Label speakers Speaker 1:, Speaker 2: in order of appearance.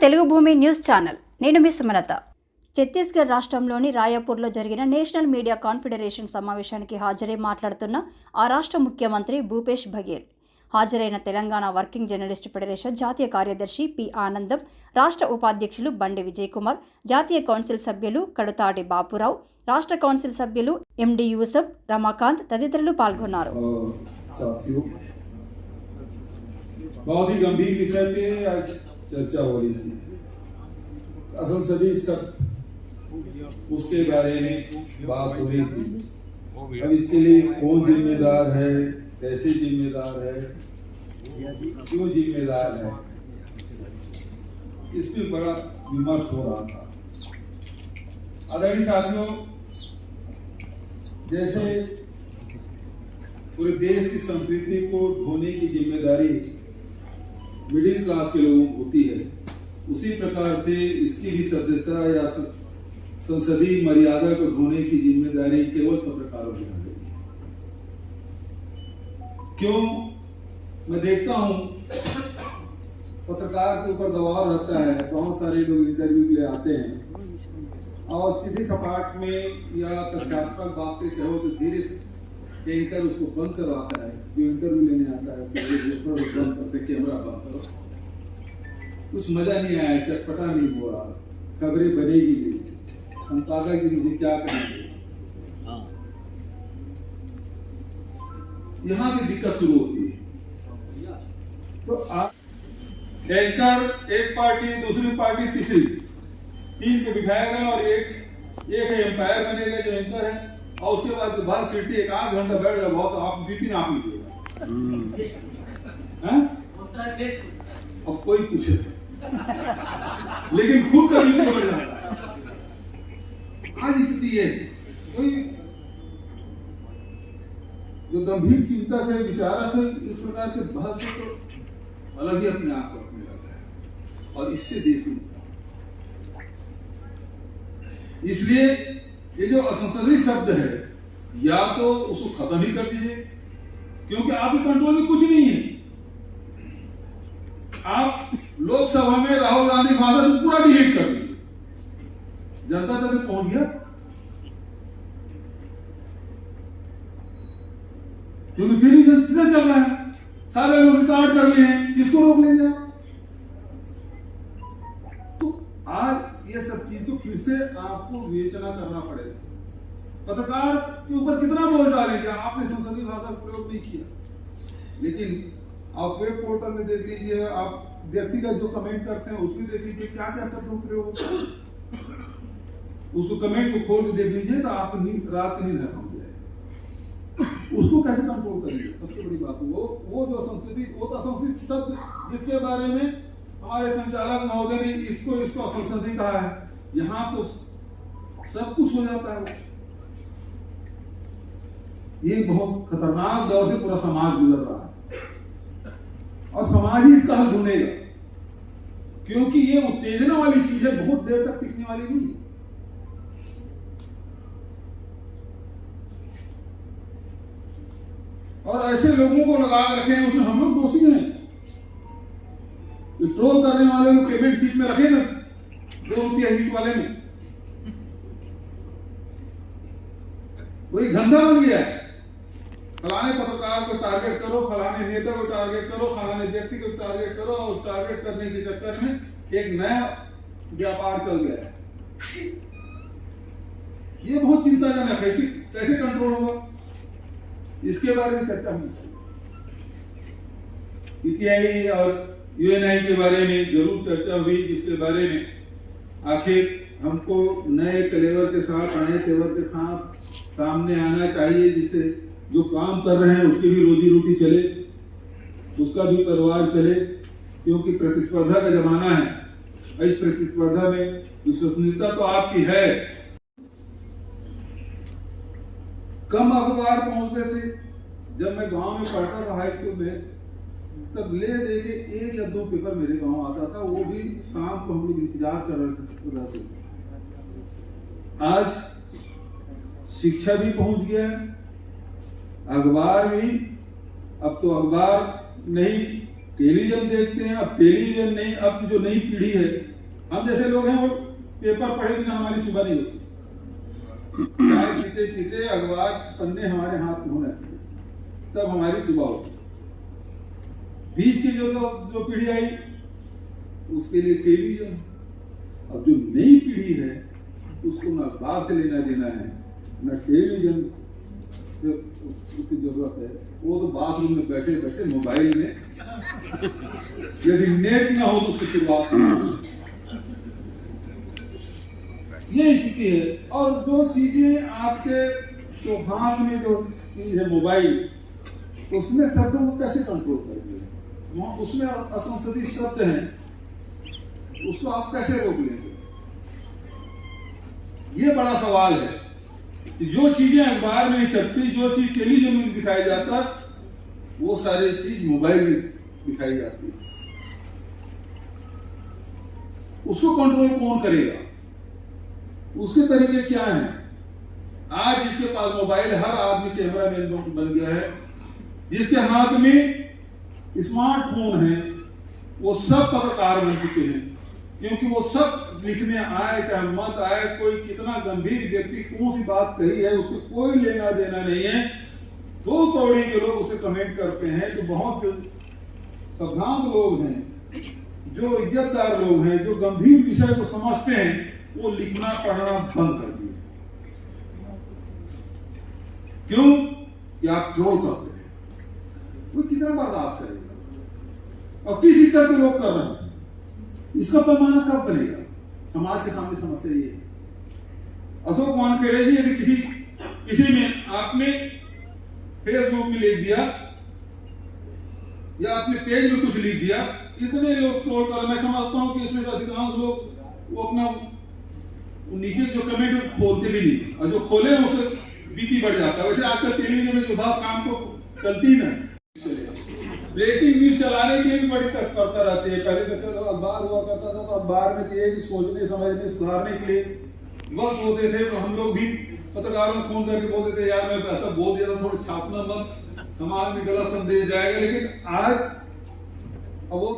Speaker 1: తెలుగు భూమి news channel. నేను మీ సుమలత. ఛత్తీస్గఢ్ రాష్ట్రంలోని రాయపూర్లో జరిగిన నేషనల్ మీడియా కాన్ఫెడరేషన్ సమావేశానికి హాజరై మాట్లాడుతున్న ఆ రాష్ట్ర ముఖ్యమంత్రి భూపేష్ బఘేల్, హాజరైన తెలంగాణ వర్కింగ్ జర్నలిస్ట్ ఫెడరేషన్ జాతీయ కార్యదర్శి పి ఆనందం, రాష్ట్ర ఉపాధ్యక్షులు బండి విజయ్ కుమార్, జాతీయ కౌన్సిల్ సభ్యులు కడుతాటి బాపురావు, రాష్ట్ర కౌన్సిల్ సభ్యులు ఎండి యూసఫ్, రమాకాంత్ తదితరులు పాల్గొన్నారు.
Speaker 2: बहुत ही गंभीर विषय पे आज चर्चा हो रही थी. असल सभी सब उसके बारे में बात हो रही थी. अब इसके लिए कौन जिम्मेदार है, कैसे जिम्मेदार है, क्यों जिम्मेदार है, इसमें बड़ा विमर्श हो रहा था. आदरणीय साथियों, जैसे पूरे देश की संस्कृति को ढोने की जिम्मेदारी मिडिल क्लास के लोगों को होती है, उसी प्रकार से इसकी भी सभ्यता या संसदीय मर्यादा को ढोने की जिम्मेदारी केवल पत्रकारों की आ गई. क्यों? मैं देखता हूं पत्रकार के ऊपर दबाव रहता है. बहुत सारे लोग इंटरव्यू के लिए आते हैं और सीधी सपाट में या तथ्यात्मक बात पे कहो तो धीरे से एंकर उसको बंद करवाता है. जो इंटरव्यू लेने आता है उसको बंद करते, कैमरा बंद करो. कुछ मजा नहीं आया, चटपटा नहीं हुआ, खबरें बनेगी नहीं, संपादक की मुझे क्या करेंगे. यहां से दिक्कत शुरू होती है. तो आप एंकर एक पार्टी, दूसरी पार्टी, तीसरी, तीन को बिठाएगा और एक एम्पायर बनेगा जो एंकर है, और उसके बाद बात सीटी एक आध घंटा बैठ गया, बहुत आप बीपी नाप लीजिएगा. अब कोई पूछे लेकिन खुद का बीपी बढ़ जाता है. आज स्थिति है. कोई जो गंभीर चिंता से विचारक है, इस प्रकार के बहस से तो अलग ही अपने आप को रखने लगता है और इससे देश में. इसलिए ये जो असंसदीय शब्द है, या तो उसको खत्म ही कर दीजिए, क्योंकि आपके कंट्रोल में कुछ नहीं है. आप लोकसभा में राहुल गांधी भाषण पूरा डिलीट कर दीजिए. जनता तक पहुंच गया, क्योंकि टेलीविजन चल रहा है, सारे लोग रिकॉर्ड कर लिए हैं, किसको रोक लेंगे. तो आज ये सब चीज को फिर से आपको विवेचना करना पड़ेगा. पत्रकार के ऊपर कितना बोल डालेंगे. आपने संसदीय भाषा का प्रयोग नहीं किया, लेकिन आप वेब पोर्टल में देख लीजिए, आप व्यक्तिगत जो कमेंट करते हैं उसमें देख लीजिए क्या क्या शब्दों प्रयोग होता है. उसको कमेंट को खोल के देख लीजिए तो आपको रात नींद है पहुंच जाए. उसको कैसे कंट्रोल करेंगे? सबसे बड़ी बात वो जो संसदीय शब्द जिसके बारे में हमारे संचालक महोदय ने इसको असंसदीय कहा है, यहाँ तो सब कुछ हो जाता है. ये बहुत खतरनाक दौर से पूरा समाज गुजर रहा है और समाज ही इसका हल ढूंढेगा, क्योंकि ये उत्तेजना वाली चीज है, बहुत देर तक टिकने वाली नहीं. और ऐसे लोगों को लगा रखे हैं, उसमें हम लोग दोषी हैं. ट्रोल करने वाले को पेमेंट सीट में रखे ना, 2 रुपया हिट वाले में, वही धंधा बन गया है. फलाने पत्रकार को टारगेट करो, फलाने नेता को टारगेट करो, फलाने व्यक्ति को टारगेट करो, और टारगेट करने के चक्कर में एक नया व्यापार चल गया है. ये बहुत चिंताजनक है. कैसे कंट्रोल होगा, इसके बारे में चर्चा होनी चाहिए. पीटीआई और यूएनआई के बारे में जरूर चर्चा हुई, जिसके बारे में आखिर हमको नए कलेवर के साथ, नए तेवर के साथ सामने आना चाहिए, जिससे जो काम कर रहे हैं उसकी भी रोजी रोटी चले, उसका भी परिवार चले. क्योंकि प्रतिस्पर्धा का जमाना है. इस प्रतिस्पर्धा में विश्वसनीयता तो आपकी है. कम अखबार पहुंचते थे. जब मैं गांव में पढ़ता था हाई स्कूल में, तब ले दे के 1 या 2 पेपर मेरे गांव आता था, वो भी शाम को हम लोग इंतजार कर रहे थे. आज शिक्षा भी पहुंच गया है, अखबार भी. अब तो अखबार नहीं टेलीविजन देखते हैं. अब टेलीविजन नहीं, अब जो नई पीढ़ी है हम जैसे लोग हैं वो पेपर पढ़े बिना हमारी सुबह नहीं होती। चाय पीते पीते अखबार पन्ने हमारे हाथ में होना चाहिए, तब हमारी सुबह होती। बीच की जो पीढ़ी आई उसके लिए टेलीविजन। अब जो नई पीढ़ी है उसको ना बाहर से लेना देना है, ना टेलीविजन की जरूरत है। वो तो बाथरूम में बैठे बैठे मोबाइल में, यदि नेट ना हो तो उसकी शुरुआत ये स्थिति है। और जो चीजें आपके जो हाथ में जो चीज है मोबाइल, उसमें शब्दों को कैसे कंट्रोल करेंगे? उसमें असंसदीय शब्द हैं, उसको आप कैसे रोक लेंगे? ये बड़ा सवाल है कि जो चीजें अखबार में नहीं छपती, जो चीज टेलीविजन में दिखाई जाता, वो सारी चीज मोबाइल में दिखाई जाती है। उसको कंट्रोल कौन करेगा? उसके तरीके क्या हैं? आज जिसके पास मोबाइल, हर आदमी कैमरामैन बन गया है, जिसके हाथ में स्मार्टफोन है, वो सब पत्रकार बन चुके हैं। क्योंकि वो सब लिखने आए चाहे मत आए, कोई कितना गंभीर व्यक्ति कौन सी बात कही है उसको कोई लेना देना नहीं है। 2 कौड़ी के लोग उसे कमेंट करते हैं। जो बहुत सभ्रांत लोग हैं, जो इज्जतदार लोग हैं, जो गंभीर विषय को समझते हैं, वो लिखना पढ़ना बंद कर दिए। क्यों? कि आप ट्रोल करते हैं। वो कितना बर्दाश्त करेगा? और किस स्तर के लोग कर रहे हैं, इसका पैमाना कब बनेगा? समाज के सामने समस्या ये है। अशोक वानखेड़े जी, यदि किसी में आपने फेसबुक में लिख दिया या अपने पेज में कुछ लिख दिया, इतने लोग ट्रोल कर, मैं समझता हूं कि इसमें से अधिकांश लोग वो अपना नीचे जो कमेंट है खोलते भी नहीं, और जो खोले उससे बीपी बढ़ जाता है। वैसे आजकल टेलीविजन में जो बात शाम को चलती है ना, ब्रेकिंग न्यूज चलाने की भी बड़ी तत्परता रहती है। पहले तो अखबार हुआ करता था, तो अखबार में ये सोचने समझने सुधारने के लिए वक्त होते थे, तो हम लोग भी पत्रकारों को फोन करके बोलते थे, यार मैं ऐसा बोल दिया था, थोड़ा छापना मत, समाज में गलत संदेश जाएगा। लेकिन आज अब वो